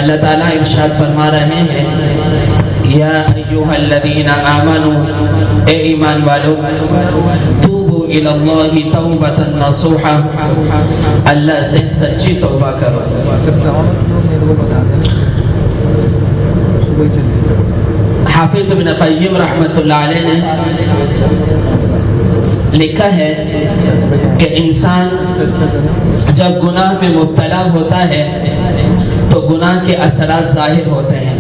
اللہ تعالیٰ ارشاد فرما رہے ہیں یا ایھا الذین آمنوا، اے ایمان والو، توبوا الی اللہ توبۃ نصوحا، اللہ سے سچی توبہ کرو۔ حافظ ابن قیم رحمۃ اللہ علیہ نے لکھا ہے کہ انسان جب گناہ میں مبتلا ہوتا ہے تو گناہ کے اثرات ظاہر ہوتے ہیں،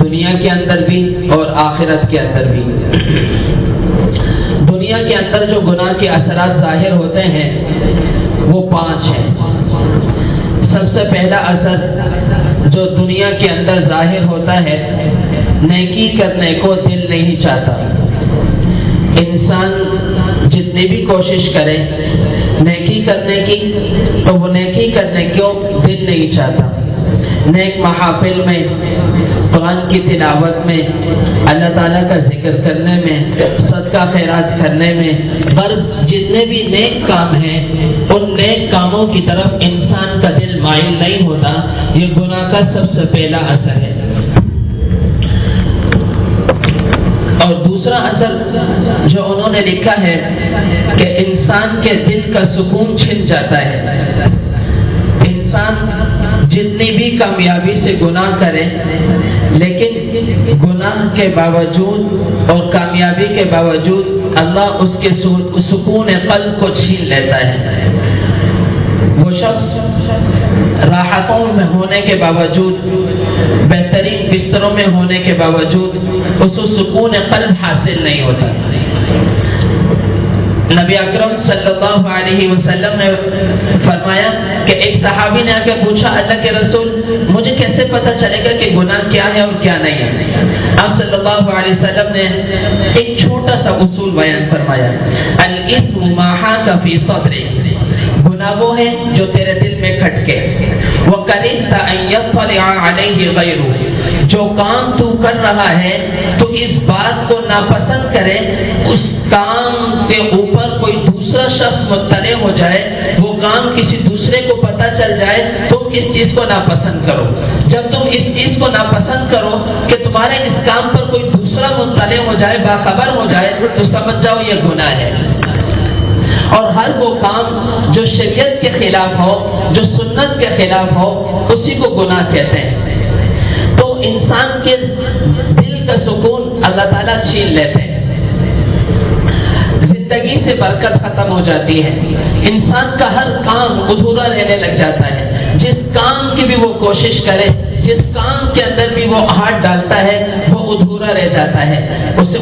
دنیا کے اندر بھی اور آخرت کے اندر بھی۔ دنیا کے اندر جو گناہ کے اثرات ظاہر ہوتے ہیں وہ 5 ہیں۔ سب سے پہلا اثر جو دنیا کے اندر ظاہر ہوتا ہے، نیکی کرنے کو دل نہیں چاہتا۔ انسان جتنی بھی کوشش کرے نیکی کرنے کی تو وہ نیکی کرنے کو دل نہیں چاہتا۔ نیک محافل میں، قرآن کی تلاوت میں، اللہ تعالیٰ کا ذکر کرنے میں، صدقہ خیرات کرنے میں، غرض جتنے بھی نیک کام ہیں ان نیک کاموں کی طرف انسان کا دل مائل نہیں ہوتا۔ یہ گناہ کا سب سے پہلا اثر ہے۔ اور دوسرا اثر جو انہوں نے لکھا ہے کہ انسان کے دل کا سکون چھن جاتا ہے۔ انسان جتنی بھی کامیابی سے گناہ کرے لیکن گناہ کے باوجود اور کامیابی کے باوجود اللہ اس کے سکون قلب کو چھین لیتا ہے۔ وہ شخص راحتوں میں ہونے کے باوجود، بہترین بستروں میں ہونے کے باوجود اس کو سکون قلب حاصل نہیں ہوتا۔ نبی اکرم صلی اللہ علیہ وسلم نے فرمایا کہ ایک صحابی نے آ کے پوچھا اللہ کے رسول مجھے کیسے پتہ چلے گا کہ گناہ کیا ہے اور کیا نہیں ہے؟ آپ صلی اللہ علیہ وسلم نے ایک چھوٹا سا اصول بیان فرمایا، الاسم ما حاک فی صدرک، گناہ وہ ہے جو تیرے دل میں کھٹکے، وکرہت ان یطلع علیہ غیرہ، جو کام تو کر رہا ہے تو اس بات کو ناپسند کرے اس کام کے اوپر کوئی دوسرا شخص مطلع ہو جائے، وہ کام کسی دوسرے کو پتہ چل جائے، تم اس چیز کو ناپسند کرو۔ جب تم اس چیز کو ناپسند کرو کہ تمہارے اس کام پر کوئی دوسرا مطلع ہو جائے، باخبر ہو جائے، تو سمجھ جاؤ یہ گناہ ہے۔ اور ہر وہ کام جو شریعت کے خلاف ہو، جو سنت کے خلاف ہو، اسی کو گناہ کہتے ہیں۔ تو انسان کے دل کا سکون اللہ تعالیٰ چھین لیتے ہیں، زندگی سے برکت ختم ہو جاتی ہے، انسان کا ہر کام ادھورا رہنے لگ جاتا ہے۔ جس کام کی بھی وہ کوشش کرے، جس کام کے اندر بھی وہ ہاتھ ڈالتا ہے وہ ادھورا رہ جاتا ہے۔ اسے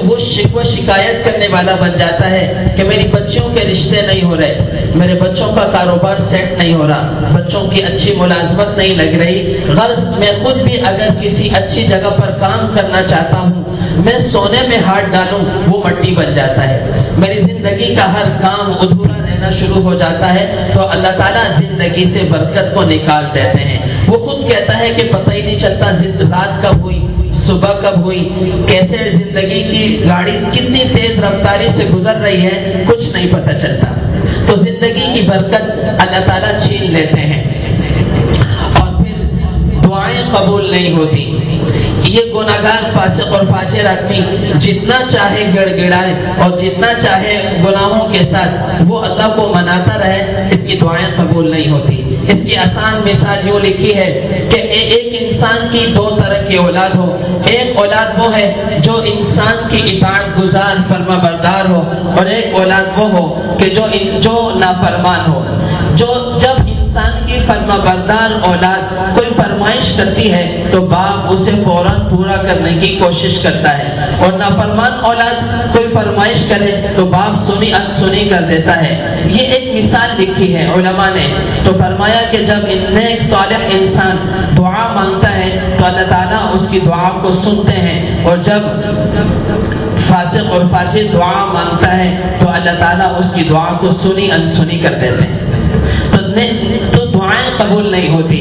وہ شکایت کرنے والا بن جاتا ہے کہ میری بچیوں کے رشتے نہیں ہو رہے، میرے بچوں کا کاروبار سیٹ نہیں ہو رہا، بچوں کی اچھی ملازمت نہیں لگ رہی، غرض میں خود بھی اگر کسی اچھی جگہ پر کام کرنا چاہتا ہوں، میں سونے میں ہاتھ ڈالوں وہ مٹی بن جاتا ہے، میری زندگی کا ہر کام ادھورا رہنا شروع ہو جاتا ہے۔ تو اللہ تعالیٰ زندگی سے برکت کو نکال دیتے ہیں۔ وہ خود کہتا ہے کہ پتہ ہی نہیں چلتا رات کب ہوئی، صبح کب ہوئی، کیسے زندگی کی گاڑی کتنی تیز رفتاری سے گزر رہی ہے، کچھ نہیں پتہ چلتا۔ تو زندگی کی برکت اللہ تعالیٰ چھین لیتے ہیں اور پھر دعائیں قبول نہیں ہوتی۔ یہ گناہگار فاسق اور فاجر آدمی جتنا چاہے گڑ گڑائے اور جتنا چاہے گناہوں کے ساتھ وہ اللہ کو مناتا رہے، اس کی دعائیں قبول نہیں ہوتی۔ اس کی آسان مثال یوں لکھی ہے کہ ایک انسان کی 2 طرح کی اولاد ہو، ایک اولاد وہ ہے جو انسان کی اطاعت گزار فرما بردار ہو، اور ایک اولاد وہ ہو کہ جو نافرمان ہو۔ جب انسان کی فرما بردار اولاد کوئی فرمائش کرتی ہے تو باپ اسے فوراً پورا کرنے کی کوشش کرتا ہے، اور نافرمان اولاد کوئی فرمائش کرے تو باپ سنی انسنی کر دیتا ہے۔ یہ ایک مثال لکھی ہے علماء نے، تو فرمایا کہ جب نیک صالح انسان دعا مانگتا ہے تو اللہ تعالیٰ اس کی دعا کو سنتے ہیں، اور جب فاسق اور فاجر دعا مانگتا ہے تو اللہ تعالیٰ اس کی دعا کو سنی انسنی کر دیتے ہیں۔ تو دعائیں قبول نہیں ہوتی،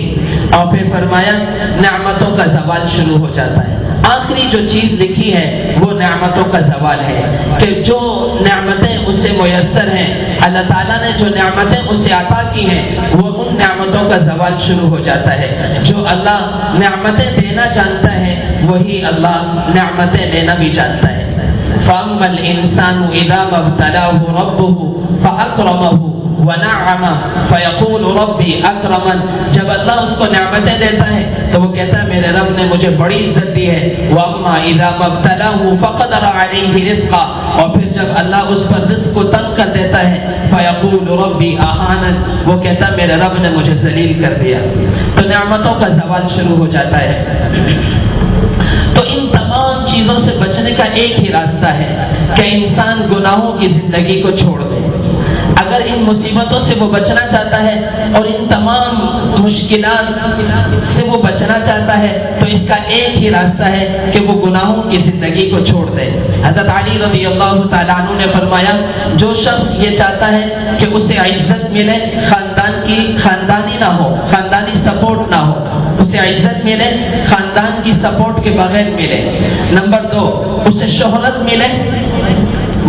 اور پھر فرمایا نعمتوں کا زوال شروع ہو جاتا ہے۔ آخری جو چیز لکھی ہے وہ نعمتوں کا زوال ہے کہ جو نعمتیں اسے میسر ہیں، اللہ تعالیٰ نے جو نعمتیں اسے عطا کی ہیں، وہ ان نعمتوں نعمتوں کا زوال شروع ہو جاتا ہے۔ جو اللہ نعمتیں دینا جانتا ہے وہی اللہ نعمتیں لینا بھی جانتا ہے۔ فَأَمَّا الْإِنسَانُ إِذَا مَا ابْتَلَاهُ رَبُّهُ فَأَكْرَمَهُ وَنَعَّمَهُ فَيَقُولُ رَبِّي أَكْرَمَنِ، جب اللہ اس کو نعمتیں دیتا ہے تو وہ کہتا ہے میرے رب نے مجھے بڑی عزت دی ہے۔ وَأَمَّا إِذَا مَا ابْتَلَاهُ فَقَدَرَ عَلَيْهِ رِزْقَهُ، اور پھر جب اللہ اس پر رزق کو تنگ کر دیتا ہے فَيَقُولُ رَبِّي أَهَانَنِ، وہ کہتا ہے میرے رب نے مجھے ذلیل کر دیا۔ تو نعمتوں کا زوال شروع ہو جاتا ہے۔ تو ان تمام چیزوں سے بچنے کا ایک ہی راستہ ہے کہ انسان گناہوں کی زندگی کو چھوڑ دے۔ اگر ان مصیبتوں سے وہ بچنا چاہتا ہے اور ان تمام مشکلات سے وہ بچنا چاہتا ہے تو اس کا ایک ہی راستہ ہے کہ وہ گناہوں کی زندگی کو چھوڑ دے۔ حضرت علی رضی اللہ تعالیٰ عنہ نے فرمایا جو شخص یہ چاہتا ہے کہ اسے عزت ملے، خاندانی نہ ہو، خاندانی سپورٹ نہ ہو، اسے عزت ملے خاندان کی سپورٹ کے بغیر ملے۔ نمبر 2، اسے شہرت ملے،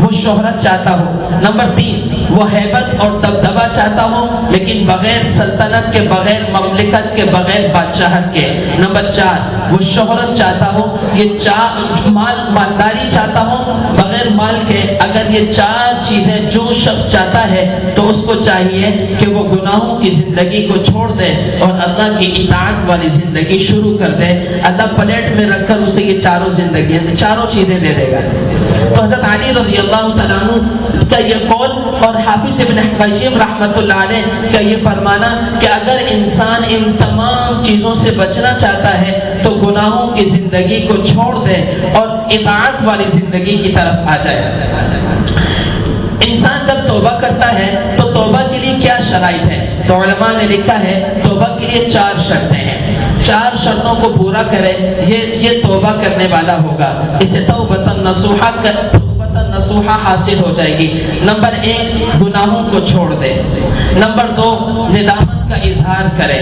وہ شہرت چاہتا ہو۔ نمبر 3، وہ ہیبت اور دبدبا چاہتا ہو لیکن بغیر سلطنت کے، بغیر مملکت کے، بغیر بادشاہت کے۔ نمبر 4، وہ شہرت چاہتا ہو، یہ مالداری چاہتا ہو بغیر مال کے۔ اگر یہ 4 چیزیں جو شخص چاہتا ہے تو اس کو چاہیے کہ وہ گناہوں کی زندگی کو چھوڑ دے اور اللہ کی اطاعت والی زندگی شروع کر دے۔ اللہ پلیٹ میں رکھ کر اسے یہ چاروں چیزیں دے دے گا۔ تو حضرت علی رضی اللہ تعالیٰ عنہ کا یہ قول اور حافظ ابن قیم رحمۃ اللہ علیہ کا یہ فرمانا کہ اگر انسان ان تمام چیزوں سے بچنا چاہتا ہے تو گناہوں کی زندگی کو چھوڑ دے اور اطاعت والی زندگی کی طرف آ جائے۔ انسان جب توبہ کرتا ہے تو توبہ کے لیے کیا شرائط ہے؟ تو علماء نے لکھا ہے توبہ کے لیے 4 شرطیں ہیں۔ 4 شرطوں کو پورا کرے یہ توبہ کرنے والا ہوگا، اسے توبۃ نصوحہ حاصل ہو جائے گی۔ نمبر 1، گناہوں کو چھوڑ دے۔ نمبر 2، ندامت کا اظہار کرے،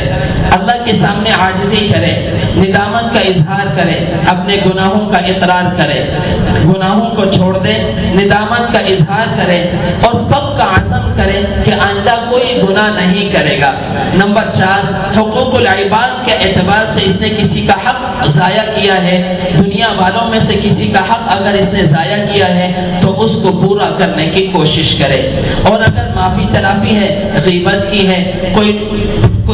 اللہ کے سامنے عاجزی کرے، ندامت کا اظہار کرے، اپنے گناہوں کا اقرار کرے، گناہوں کو چھوڑ دے، ندامت کا اظہار کرے اور سب کا عزم کرے کہ آئندہ کوئی گناہ نہیں کرے گا۔ نمبر 4، حقوق العباد کے اعتبار سے اس نے کسی کا حق ضائع کیا ہے، دنیا والوں میں سے کسی کا حق اگر اس نے ضائع کیا ہے تو اس کو پورا کرنے کی کوشش کرے، اور اگر معافی تلافی ہے، غیبت کی ہے، کوئی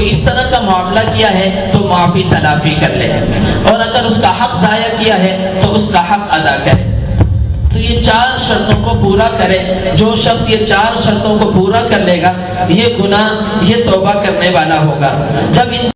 اس طرح کا معاملہ کیا ہے تو معافی تلافی کر لے، اور اگر اس کا حق ضائع کیا ہے تو اس کا حق ادا کرے۔ تو یہ 4 شرطوں کو پورا کرے، جو شخص یہ 4 شرطوں کو پورا کر لے گا یہ توبہ کرنے والا ہوگا۔ جب